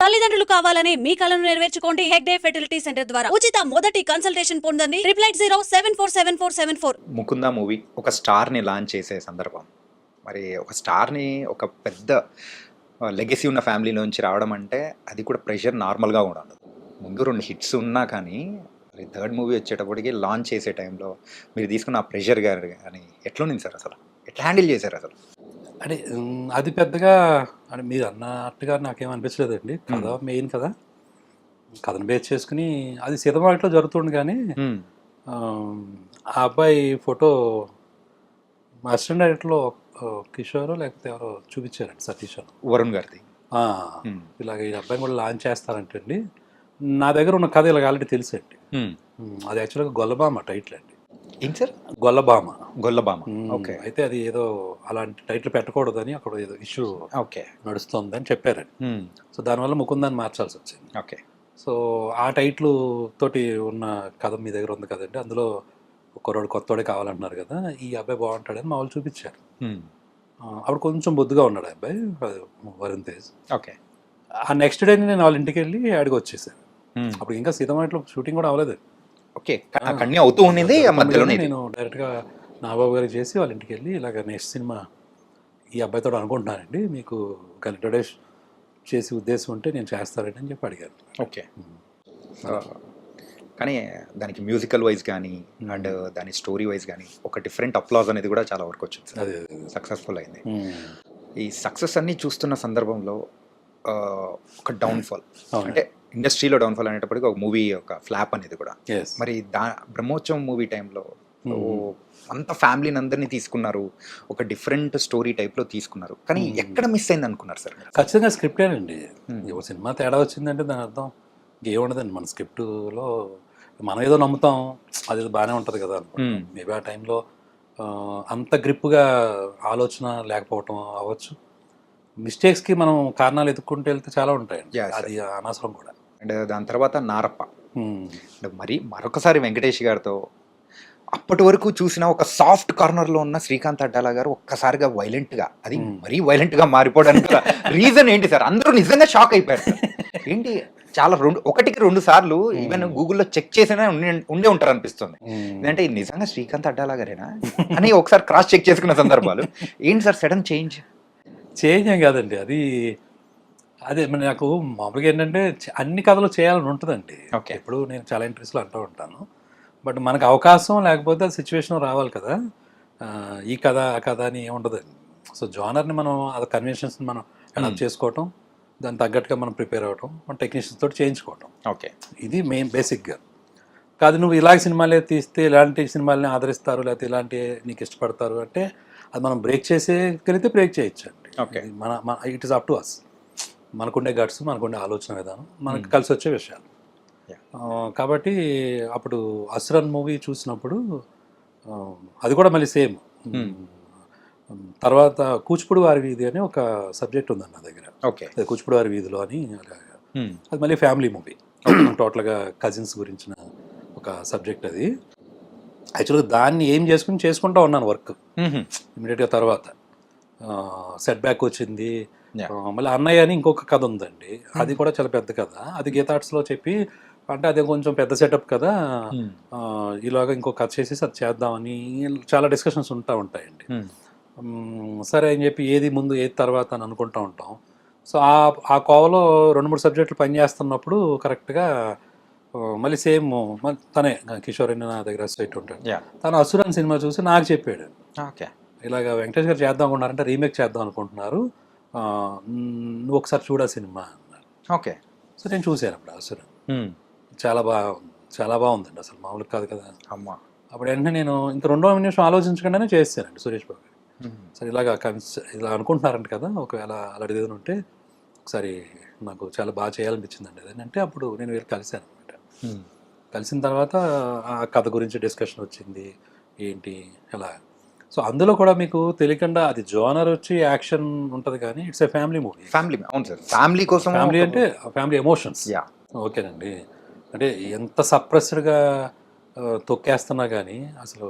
తల్లిదండ్రులు కావాలని మీ కలను నెరవేర్చుకోండి హెగ్డే ఫెర్టిలిటీ సెంటర్ ద్వారా ఉచిత మొదటి కన్సల్టేషన్ పొందండి 8807474774. ముకుంద మూవీ ఒక స్టార్ని లాంచ్ చేసే సందర్భం, మరి ఒక స్టార్ని ఒక పెద్ద లెగసీ ఉన్న ఫ్యామిలీలోంచి రావడం అంటే అది కూడా ప్రెషర్ నార్మల్గా కూడా ఉండదు. ముందు 2 హిట్స్ ఉన్నా కానీ మరి థర్డ్ మూవీ వచ్చేటప్పటికి లాంచ్ చేసే టైంలో మీరు తీసుకున్న ఆ ప్రెషర్ కానీ ఎట్లా ఉంది సార్, అసలు ఎట్లా హ్యాండిల్ చేశారు అసలు? అంటే అది పెద్దగా అంటే మీరు అన్నట్టుగా నాకేమనిపించలేదండి. కథ మెయిన్ కదా, కథను బేస్ చేసుకుని అది సినిమాట్లో జరుగుతుంది. కానీ ఆ అబ్బాయి ఫోటో మా అసిస్టెంట్ డైరెక్టర్లో కిషోర్ లేకపోతే ఎవరో చూపించారండి, సతీష్ అని, వరుణ్ గారిది. ఇలాగ ఈ అబ్బాయిని కూడా లాంచ్ చేస్తారంటండి. నా దగ్గర ఉన్న కథ ఇలాగ ఆల్రెడీ తెలుసండి. అది యాక్చువల్గా గొల్లబామ టైటిల్ అండి. ఏం సార్? గొల్లబామ. ఓకే. అయితే అది ఏదో అలాంటి టైటిల్ పెట్టకూడదని అక్కడ ఏదో ఇష్యూ ఓకే నడుస్తుందని చెప్పారండి. సో దానివల్ల ముకుందాన్ని మార్చాల్సి వచ్చింది. ఓకే. సో ఆ టైటిల్ తోటి ఉన్న కథ మీ దగ్గర ఉంది కదండి, అందులో కుర్రాడు కొత్తోడే కావాలంటున్నారు కదా, ఈ అబ్బాయి బాగుంటాడని మా వాళ్ళు చూపించారు. అప్పుడు కొంచెం బొద్దుగా ఉన్నాడు అబ్బాయి, వరుణ్ తేజ్. ఓకే. ఆ నెక్స్ట్ డే నేను వాళ్ళ ఇంటికి వెళ్ళి అడిగి వచ్చేసాను. అప్పుడు ఇంకా సీతమాటలో షూటింగ్ కూడా అవ్వలేదు. ఓకే. కంటిన్యూ అవుతూ ఉండింది. మధ్యలోనే నేను డైరెక్ట్గా నాగబాబు గారికి చేసి వాళ్ళ ఇంటికి వెళ్ళి ఇలాగ నెక్స్ట్ సినిమా ఈ అబ్బాయితో అనుకుంటున్నానండి, మీకు ఒక ఇంట్రొడ్యూస్ చేసి ఉద్దేశం ఉంటే నేను చేస్తానండి అని చెప్పి అడిగాను. ఓకే. కానీ దానికి మ్యూజికల్ వైజ్ కానీ అండ్ దాని స్టోరీ వైజ్ కానీ ఒక డిఫరెంట్ అప్లాజ్ అనేది కూడా చాలా వరకు వచ్చింది సార్. అదే సక్సెస్ఫుల్ అయింది. ఈ సక్సెస్ అన్ని చూస్తున్న సందర్భంలో ఒక డౌన్ఫాల్, అంటే ఇండస్ట్రీలో డౌన్ఫాల్ అనేటప్పటికీ ఒక మూవీ ఒక ఫ్లాప్ అనేది కూడా. మరి బ్రహ్మోత్సవం మూవీ టైంలో అంత ఫ్యామిలీని అందరినీ తీసుకున్నారు, ఒక డిఫరెంట్ స్టోరీ టైప్లో తీసుకున్నారు, కానీ ఎక్కడ మిస్ అయింది అనుకున్నారు సార్? ఖచ్చితంగా స్క్రిప్టేనండి. సినిమా తేడా వచ్చిందంటే దాని అర్థం ఏముండదండి. మన స్క్రిప్టులో మనం ఏదో నమ్ముతాం, అది బాగానే ఉంటుంది కదా అనుకుంటాం. మేబీ ఆ టైంలో అంత గ్రిప్గా ఆలోచన లేకపోవటం అవ్వచ్చు. మిస్టేక్స్కి మనం కారణాలు ఎత్తుక్కుంటూ వెళ్తే చాలా ఉంటాయండి, అది అనవసరం కూడా. అండ్ దాని తర్వాత నారప్ప, మరి మరొకసారి వెంకటేష్ గారితో అప్పటి వరకు చూసిన ఒక సాఫ్ట్ కార్నర్లో ఉన్న శ్రీకాంత్ అడ్డాల గారు ఒక్కసారిగా వైలెంట్గా, అది మరీ వైలెంట్గా మారిపోవడానికి రీజన్ ఏంటి సార్? అందరూ నిజంగా షాక్ అయిపోయారు. ఏంటి చాలా 1-2 సార్లు ఈవెన్ గూగుల్లో చెక్ చేసినా ఉండే ఉంటారు అనిపిస్తుంది. ఎందుకంటే నిజంగా శ్రీకాంత్ అడ్డాల గారేనా అని ఒకసారి క్రాస్ చెక్ చేసుకున్న సందర్భాలు ఏంటి సార్? సడన్ చేంజ్ ఏం కాదండి, అది అదే నాకు మామూలుగా ఏంటంటే అన్ని కథలు చేయాలని ఉంటుందండి. ఓకే. ఇప్పుడు నేను చాలా ఇంట్రెస్ట్లో అంటూ ఉంటాను, బట్ మనకు అవకాశం లేకపోతే సిచ్యువేషన్ రావాలి కదా. ఈ కథ ఆ కథ అని ఏముండదండి. సో జానర్ని మనం అది కన్వెన్షన్స్ని మనం అడాప్ట్ చేసుకోవటం, దానికి తగ్గట్టుగా మనం ప్రిపేర్ అవ్వటం, మన టెక్నీషియన్స్ తోటి చేయించుకోవటం. ఓకే. ఇది మెయిన్ బేసిక్గా. కాదు నువ్వు ఇలాంటి సినిమాలే తీస్తే ఇలాంటి సినిమాలని ఆదరిస్తారు, లేకపోతే ఇలాంటి నీకు ఇష్టపడతారు అంటే అది మనం బ్రేక్ చేసేగలిగితే బ్రేక్ చేయొచ్చు అండి. ఓకే. మన it is up to us. మనకుండే గట్స్, మనకుండే ఆలోచన విధానం, మనకు కలిసి వచ్చే విషయాలు. కాబట్టి అప్పుడు అసురన్ మూవీ చూసినప్పుడు అది కూడా మళ్ళీ సేమ్. తర్వాత కూచిపూడి వారి వీధి అని ఒక సబ్జెక్ట్ ఉందండి నా దగ్గర. ఓకే. కూచిపూడి వారి వీధిలో అని, అది మళ్ళీ ఫ్యామిలీ మూవీ, టోటల్గా కజిన్స్ గురించిన ఒక సబ్జెక్ట్ అది. యాక్చువల్గా దాన్ని ఏం చేసుకుంటూ ఉన్నాను వర్క్ ఇమీడియట్గా. తర్వాత సెట్ బ్యాక్ వచ్చింది. మళ్ళీ అన్నయ్య అని ఇంకొక కథ ఉందండి, అది కూడా చాలా పెద్ద కథ. అది గీతార్ట్స్లో చెప్పి, అంటే అదే కొంచెం పెద్ద సెటప్ కదా, ఇలాగా ఇంకో కథ చేసేసి అది చేద్దామని చాలా డిస్కషన్స్ ఉంటాయండి. సరే అని చెప్పి ఏది ముందు ఏది తర్వాత అని అనుకుంటూ ఉంటాం. సో ఆ కోవలో 2-3 సబ్జెక్టులు పనిచేస్తున్నప్పుడు కరెక్ట్గా మళ్ళీ సేమ్ తనే కిషోర్ అని నా దగ్గర సైట్ ఉంటాడు. తను అసురన్ సినిమా చూసి నాకు చెప్పాడు, ఓకే ఇలాగ వెంకటేష్ గారు చేద్దాం అనుకుంటున్నారంటే రీమేక్ చేద్దాం అనుకుంటున్నారు, నువ్వు ఒకసారి చూడా సినిమా అన్నారు. ఓకే. సో నేను చూశాను అప్పుడు అసురన్. చాలా బాగుందండి, అసలు మామూలు కాదు కదా అమ్మ. అప్పుడు వెంటనే నేను ఇంకా 2వ నిమిషం ఆలోచించకుండానే చేస్తానండి సురేష్ బాబు గారు. సరే ఇలా అనుకుంటున్నారంట కదా, ఒకవేళ అలాంటిది ఏదైనా ఉంటే ఒకసారి నాకు చాలా బాగా చేయాలనిపించిందండి అది అంటే. అప్పుడు నేను వెళ్ళి కలిశాను అనమాట. కలిసిన తర్వాత ఆ కథ గురించి డిస్కషన్ వచ్చింది, ఏంటి ఎలా. సో అందులో కూడా మీకు తెలియకుండా అది జోనర్ వచ్చి యాక్షన్ ఉంటుంది, కానీ it's a family movie. Family, అవును సార్, ఫ్యామిలీ కోసం. ఫ్యామిలీ అంటే ఫ్యామిలీ ఎమోషన్స్. ఓకేనండి. అంటే ఎంత సప్రెస్డ్గా తొక్కేస్తున్నా కానీ అసలు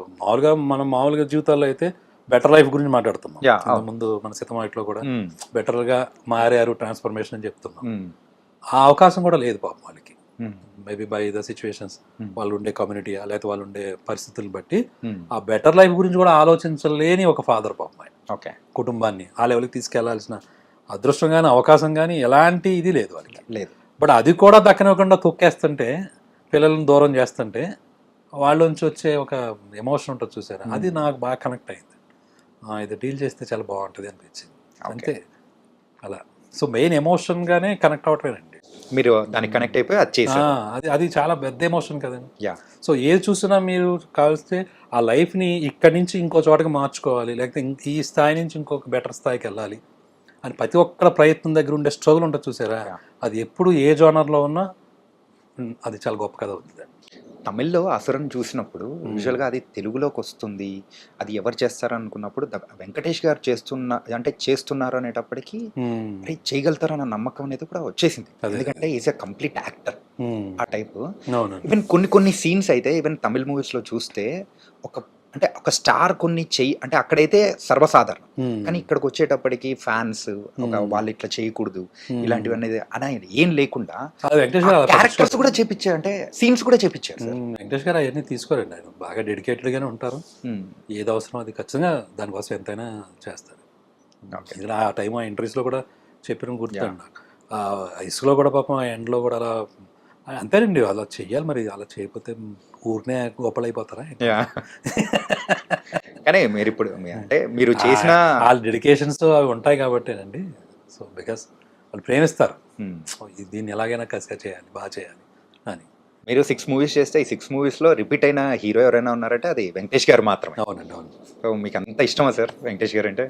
మామూలుగా జీవితాల్లో అయితే బెటర్ లైఫ్ గురించి మాట్లాడుతున్నాం. ముందు మన సితమాయిట్లో కూడా బెటర్గా మారారు, ట్రాన్స్ఫర్మేషన్ అని చెప్తున్నాం. ఆ అవకాశం కూడా లేదు పాపం వాళ్ళకి. Hmm. Maybe by the situations, Hmm. వాళ్ళు ఉండే కమ్యూనిటీ లేకపోతే వాళ్ళు ఉండే పరిస్థితులు బట్టి Hmm. ఆ బెటర్ లైఫ్ గురించి కూడా ఆలోచించలేని ఒక ఫాదర్ పాపం ఆయన. ఓకే. కుటుంబాన్ని ఆ లెవెల్కి తీసుకెళ్లాల్సిన అదృష్టం కానీ అవకాశం కానీ ఎలాంటి ఇది లేదు వాళ్ళకి. లేదు. బట్ అది కూడా దక్కనివ్వకుండా తొక్కేస్తుంటే, పిల్లల్ని దూరం చేస్తుంటే వాళ్ళ నుంచి వచ్చే ఒక ఎమోషన్ ఉంటుంది చూసారా, అది నాకు బాగా కనెక్ట్ అయింది. ఇది డీల్ చేస్తే చాలా బాగుంటుంది అనిపించింది అంతే అలా. సో మెయిన్ ఎమోషన్గానే కనెక్ట్ అవటమేనండి. మీరు దానికి కనెక్ట్ అయిపోయి అది చేశారు. అది అది చాలా పెద్ద ఎమోషన్ కదండి. యా. సో ఏది చూసినా మీరు కావలిస్తే ఆ లైఫ్ని ఇక్కడి నుంచి ఇంకో చోటకి మార్చుకోవాలి, లేకపోతే ఈ స్థాయి నుంచి ఇంకొక బెటర్ స్థాయికి వెళ్ళాలి అని ప్రతి ఒక్కరి ప్రయత్నం దగ్గర ఉండే స్ట్రగుల్ ఉంటుంది చూసారా, అది ఎప్పుడు ఏ జోనర్లో ఉన్నా అది చాలా గొప్ప కథ అవుతుంది. తమిళ్లో అసురన్ చూసినప్పుడు యూజువల్గా అది తెలుగులోకి వస్తుంది, అది ఎవరు చేస్తారు అనుకున్నప్పుడు వెంకటేష్ గారు చేస్తున్నారు అనేటప్పటికీ అరే చేయగలుగుతారన్న నమ్మకం అనేది కూడా వచ్చేసింది. ఎందుకంటే ఈజ్ ఎ కంప్లీట్ యాక్టర్ ఆ టైప్. ఈవెన్ కొన్ని సీన్స్ అయితే ఈవెన్ తమిళ్ మూవీస్లో చూస్తే ఒక స్టార్ కొన్ని అంటే అక్కడైతే సర్వసాధారణం, కానీ ఇక్కడికి వచ్చేటప్పటికి ఫ్యాన్స్ వాళ్ళు ఇట్లా చేయకూడదు ఇలాంటివన్నీ అనేది ఏం లేకుండా క్యారెక్టర్స్ కూడా చేపించారు, అంటే సీన్స్ కూడా చేపించారు. వెంకటేష్ గారు అవన్నీ తీసుకోరండి, ఆయన బాగా డెడికేటెడ్ గానే ఉంటారు. ఏది అవసరం అది ఖచ్చితంగా దానికోసం ఎంతైనా చేస్తారు. ఆ టైం ఆ ఇంటర్వ్యూస్లో కూడా చెప్పిన గుర్తుండి నాకు. ఆ ఇసుకలో కూడా పాపం ఆ ఎండ్లో కూడా అలా అంతేనండి, అలా చెయ్యాలి. మరి అలా చేయకపోతే ఊరినే గొప్పలైపోతారా? కానీ మీరు ఇప్పుడు అంటే మీరు చేసిన వాళ్ళ డెడికేషన్స్ అవి ఉంటాయి కాబట్టేనండి. సో బికాస్ వాళ్ళు ప్రేమిస్తారు, దీన్ని ఎలాగైనా కసిగా చేయాలి, బాగా చేయాలి అని. మీరు 6 మూవీస్ చేస్తే ఈ 6 మూవీస్లో రిపీట్ అయిన హీరో ఎవరైనా ఉన్నారంటే అది వెంకటేష్ గారు మాత్రమే. అవునండి, అవును. సో మీకు అంత ఇష్టమా సార్ వెంకటేష్ గారు అంటే?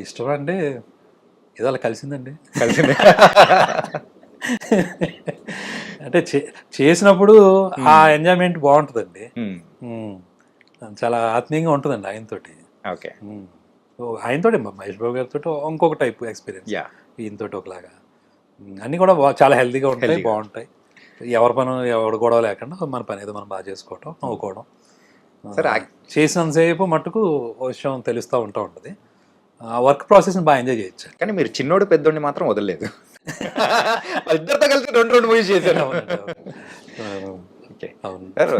ఇష్టం అంటే ఏదో అలా కలిసిందండి. అంటే చేసినప్పుడు ఆ ఎంజాయ్మెంట్ బాగుంటుందండి, చాలా ఆత్మీయంగా ఉంటుందండి ఆయనతోటి. ఓకే. ఆయనతోటి మహేష్ బాబు గారితో ఇంకొక టైప్ ఎక్స్పీరియన్స్, ఈయనతోటి ఒకలాగా అన్నీ కూడా చాలా హెల్తీగా ఉంటాయి, బాగుంటాయి. ఎవరి పని ఎవరు గొడవ లేకుండా మన పని ఏదో మనం బాగా చేసుకోవటం, నవ్వుకోవడం. చేసినంతసేపు మట్టుకు విషయం తెలుస్తూ ఉంటుంది. ఆ వర్క్ ప్రాసెస్ని బాగా ఎంజాయ్ చేయొచ్చు. కానీ మీరు చిన్నోడు పెద్దోడిని మాత్రం వదలలేదు, ఇద్దరితో కలిసి 2 మూవీస్ చేశారు. ఓకే. అవును సార్,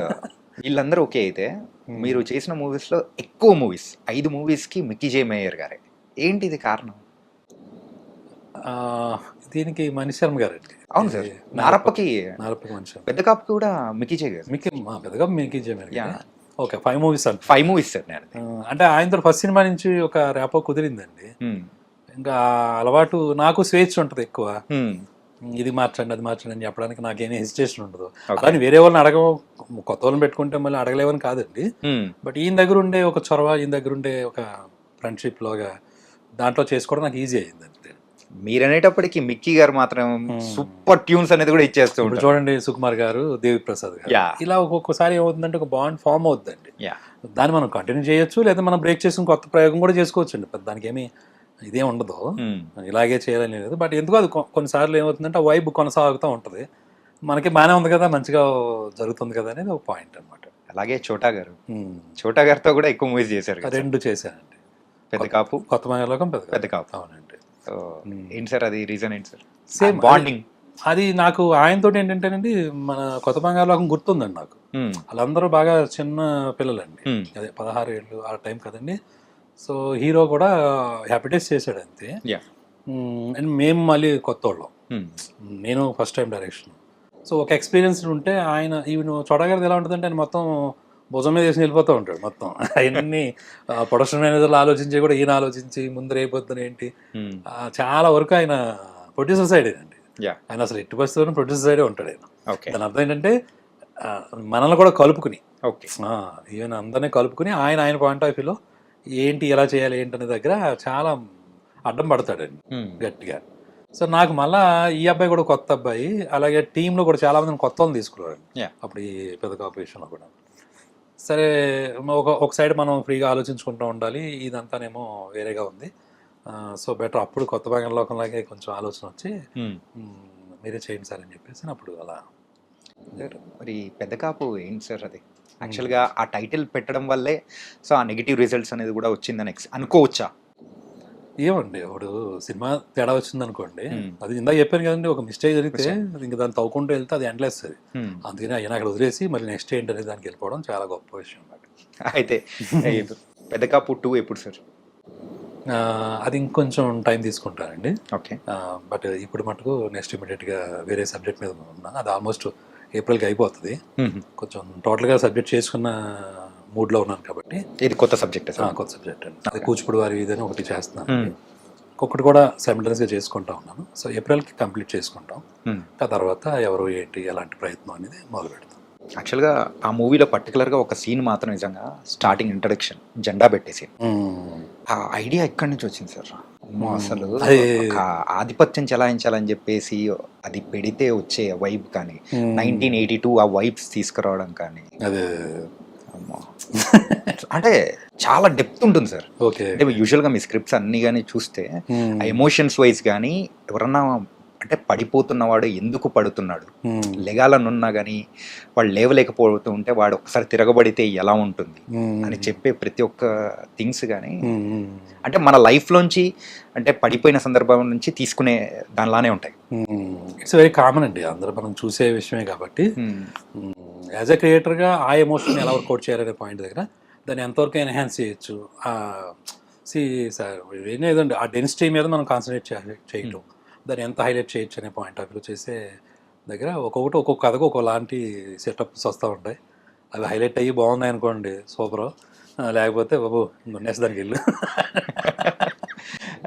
వీళ్ళందరూ ఓకే అయితే మీరు చేసిన మూవీస్లో ఎక్కువ మూవీస్ 5 మూవీస్కి మిక్కీ జే మేయర్ గారే, ఏంటిది కారణం? దీనికి మణిశర్మ గారు అండి. అవును సార్. నారప్పకి మణిశర్మ, పెద్ద కాపుకి కూడా మిక్కీ జే గారు. పెద్దగా మిక్కీ జే మేయర్. ఓకే, 5 మూవీస్ అండి. 5 మూవీస్ సార్. అంటే ఆయనతో ఫస్ట్ సినిమా నుంచి ఒక ర్యాపో కుదిరిందండి. ఇంకా అలవాటు నాకు స్వేచ్ఛ ఉంటుంది ఎక్కువ, ఇది మార్చండి అది మార్చండి అని చెప్పడానికి నాకేమీ హెసిటేషన్ ఉండదు. కానీ వేరే వాళ్ళని కొత్త వాళ్ళని పెట్టుకుంటే మళ్ళీ అడగలేవని కాదండి. బట్ ఈయన దగ్గర ఉండే ఒక చొరవ, ఈయన దగ్గర ఉండే ఒక ఫ్రెండ్షిప్ లాగా దాంట్లో చేసుకోవడం నాకు ఈజీ అయింది అంతే. మీరు అనేటప్పటికి మిక్కీ గారు మాత్రం సూపర్ ట్యూన్స్ అనేది కూడా ఇచ్చేస్తూ ఉంటారు. చూడండి, సుకుమార్ గారు, దేవి ప్రసాద్ గారు, ఇలా ఒక్కొక్కసారి ఏమవుతుందంటే ఒక బాండ్ ఫామ్ అవుతుందండి. దాన్ని మనం కంటిన్యూ చేయొచ్చు, లేదా మనం బ్రేక్ చేసుకుని కొత్త ప్రయోగం కూడా చేసుకోవచ్చు అండి. దానికి ఏమి ఇదే ఉండదు, ఇలాగే చేయాలని లేదు. బట్ ఎందుకు అది కొన్నిసార్లు ఏమవుతుందంటే ఆ వైబ్ కొనసాగుతూ ఉంటుంది, మనకి బాగానే ఉంది కదా, మంచిగా జరుగుతుంది కదా అనేది ఒక పాయింట్ అనమాట. అలాగే చోటా గారితో కూడా ఎక్కువ మూవీస్ చేశారు. 2 చేశానండి, పెద్ద కాపు, కొత్త మంగళలోకం, పెద్ద కాపు. అవునండి. ఏంటి సార్ అది రీజన్ ఏంటి సార్? Same bonding. అది నాకు ఆయనతో ఏంటంటేనండి, మన కొత్త బంగాళలోకం గుర్తుందండి నాకు. వాళ్ళందరూ బాగా చిన్న పిల్లలండి, అదే 16 ఏళ్ళు ఆ టైం కదండి. సో హీరో కూడా హ్యాపీ డేస్ చేశాడు అంతే. అండ్ మేము మళ్ళీ కొత్త వాళ్ళం, నేను ఫస్ట్ టైం డైరెక్షన్. సో ఒక ఎక్స్పీరియన్స్ ఉంటే ఆయన ఈవెన్ చోటగారిది ఎలా ఉంటుందంటే ఆయన మొత్తం భుజం మీద వేసి వెళ్ళిపోతూ ఉంటాడు. మొత్తం అవన్నీ ప్రొడక్షన్ మేనేజర్లు ఆలోచించి కూడా ఈయన ఆలోచించి ముందర అయిపోతుంది ఏంటి, చాలా వరకు ఆయన ప్రొడ్యూసర్ సైడేనండి. ఆయన అసలు ఎట్టి పరిస్థితుల్లో ప్రొడ్యూసర్ సైడే ఉంటాడు ఆయన. దాని అర్థం ఏంటంటే మనల్ని కూడా కలుపుకుని, ఈవెన్ అందరినీ కలుపుకుని ఆయన పాయింట్ ఆఫ్ వ్యూలో ఏంటి ఎలా చేయాలి ఏంటనే దగ్గర చాలా అడ్డం పడతాడండి గట్టిగా. సో నాకు మళ్ళీ ఈ అబ్బాయి కూడా కొత్త అబ్బాయి, అలాగే టీంలో కూడా చాలా మందిని కొత్త వాళ్ళని తీసుకున్నారండి అప్పుడు ఈ పెద్ద కాంపిటీషన్లో కూడా. సరే, ఒక సైడ్ మనం ఫ్రీగా ఆలోచించుకుంటూ ఉండాలి, ఇదంతానేమో వేరేగా ఉంది. సో బెటర్ అప్పుడు కొత్త బంగాళలోకంలాగే కొంచెం ఆలోచన వచ్చి మీరే చేయండి సార్ అని చెప్పేసి అప్పుడు అలా. మరి పెద్ద కాపు ఏంటి సార్ అది? యాక్చువల్గా ఆ టైటిల్ పెట్టడం వల్లే సో ఆ నెగిటివ్ రిజల్ట్స్ అనేది కూడా వచ్చిందని అనుకోవచ్చా? ఏమండి ఇప్పుడు సినిమా తేడా వచ్చింది అనుకోండి, Hmm. అది ఇందాక చెప్పాను కదండి, ఒక మిస్టేక్ జరిగితే అది ఇంకా దాన్ని తవ్వుకుంటూ వెళ్తే అది ఎండ్లెస్ అది. అందుకని ఆయన అక్కడ వదిలేసి మళ్ళీ నెక్స్ట్ ఏంటి అనేది దానికి వెళ్ళిపోవడం చాలా గొప్ప విషయం నాకు. అయితే పెద్ద కాపు 2 ఎప్పుడు సార్? అది ఇంకొంచెం టైం తీసుకుంటానండి. ఓకే. బట్ ఇప్పుడు మటుకు నెక్స్ట్ ఇమీడియట్గా వేరే సబ్జెక్ట్ మీద ఉన్నా. అది ఆల్మోస్ట్ ఏప్రిల్కి అయిపోతుంది. కొంచెం టోటల్గా సబ్జెక్ట్ చేసుకున్న మూడ్లో ఉన్నాను కాబట్టి. ఇది కొత్త సబ్జెక్ట్ సార్? కొత్త సబ్జెక్ట్ అండి. అది కూచిపూడి వారి ఇదని ఒకటి చేస్తున్నాను. ఒక్కొక్కటి కూడా సైమిల్టేనియస్గా చేసుకుంటా ఉన్నాను. సో ఏప్రిల్కి కంప్లీట్ చేసుకుంటాం. ఆ తర్వాత ఎవరు ఏంటి ఎలాంటి ప్రయత్నం అనేది మొదలు పెడతాం. యాక్చువల్గా ఆ మూవీలో పర్టికులర్గా ఒక సీన్ మాత్రం నిజంగా స్టార్టింగ్ ఇంట్రడక్షన్ జెండా పెట్టేసి ఆ ఐడియా ఎక్కడి నుంచి వచ్చింది సార్? అమ్మో, అసలు ఒక ఆధిపత్యం చెలాయించాలని చెప్పేసి అది పెడితే వచ్చే వైబ్ కానీ 1982 ఆ వైబ్స్ తీసుకురావడం కానీ అదే అమ్మో అంటే చాలా డెప్త్ ఉంటుంది సార్. ఓకే. అంటే యూజువల్గా మీ స్క్రిప్ట్స్ అన్ని కానీ చూస్తే ఆ ఎమోషన్స్ వైజ్ కానీ ఎవరన్నా అంటే పడిపోతున్నవాడు ఎందుకు పడుతున్నాడు, లెగాలనున్నా కానీ వాడు లేవలేకపోతూ ఉంటే వాడు ఒకసారి తిరగబడితే ఎలా ఉంటుంది అని చెప్పే ప్రతి ఒక్క థింగ్స్ కానీ అంటే మన లైఫ్లోంచి అంటే పడిపోయిన సందర్భం నుంచి తీసుకునే దానిలానే ఉంటాయి. ఇట్స్ వెరీ కామన్ అండి, అందరూ మనం చూసే విషయమే కాబట్టి. యాజ్ ఎ క్రియేటర్గా ఆ ఎమోషన్ ఎలా వర్కౌట్ చేయాలనే పాయింట్ దగ్గర దాన్ని ఎంతవరకు ఎన్హాన్స్ చేయొచ్చు, సార్ ఏదండి ఆ డెన్సిటీ మీద మనం కాన్సన్ట్రేట్ చేయటం, దాన్ని ఎంత హైలైట్ చేయొచ్చు అనే పాయింట్ ఆఫ్ వ్యూ చేసే దగ్గర ఒక్కొక్కటి ఒక్కొక్క కథకు ఒకలాంటి సెటప్స్ వస్తూ ఉంటాయి. అవి హైలైట్ అయ్యి బాగున్నాయి అనుకోండి సూపర్, లేకపోతే బాబు నెక్స్ట్ దానికి వెళ్ళు.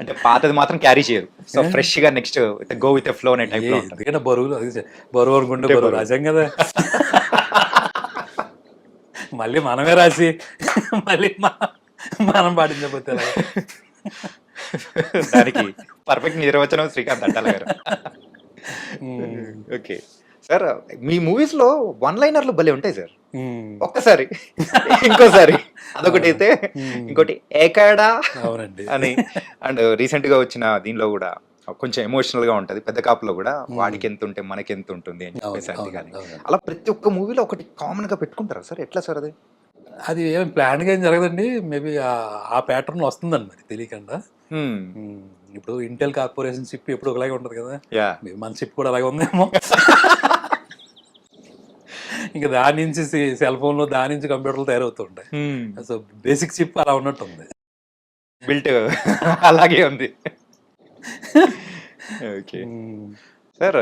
అంటే పాతది మాత్రం క్యారీ చేయరు, సో ఫ్రెష్ గా నెక్స్ట్ గో విత్ ఫ్లో అనే టైప్ లో ఉంటుంది. ఎందుకంటే బరువులు అది బరువు అనుకుంటే బరువు రాసాం కదా, మళ్ళీ మనమే రాసి మళ్ళీ మనం పాటించకపోతే దానికి పర్ఫెక్ట్ నిర్వచనం శ్రీకాంత్ అడ్డాల గారు. ఓకే సార్, మీ మూవీస్ లో వన్ లైనర్లు భలే ఉంటాయి సార్. ఒక్కసారి ఇంకోసారి అదొకటి అయితే ఇంకోటి ఏకాడా అవునండి అని. అండ్ రీసెంట్ గా వచ్చిన దీనిలో కూడా కొంచెం ఎమోషనల్ గా ఉంటది, పెద్ద కాపులో కూడా వాడికి ఎంత ఉంటే మనకి ఎంత ఉంటుంది అని చెప్పేసి అది కానీ అలా ప్రతి ఒక్క మూవీలో ఒకటి కామన్ గా పెట్టుకుంటారా సార్? ఎట్లా సార్ అది? అది ఏం ప్లాన్గా ఏం జరగదండి, మేబీ ఆ ప్యాటర్న్ వస్తుందండి మరి తెలియకుండా. ఇప్పుడు ఇంటెల్ కార్పొరేషన్ షిప్ ఎప్పుడు ఒకలాగే ఉంటుంది కదా, మన షిప్ కూడా అలాగే ఉందేమో. ఇంకా దాని నుంచి సెల్ ఫోన్లో దాని నుంచి కంప్యూటర్లు తయారవుతుంటాయి. సో బేసిక్ షిప్ అలా ఉన్నట్టు ఉంది, బిల్ట్ అలాగే ఉంది. Okay sir,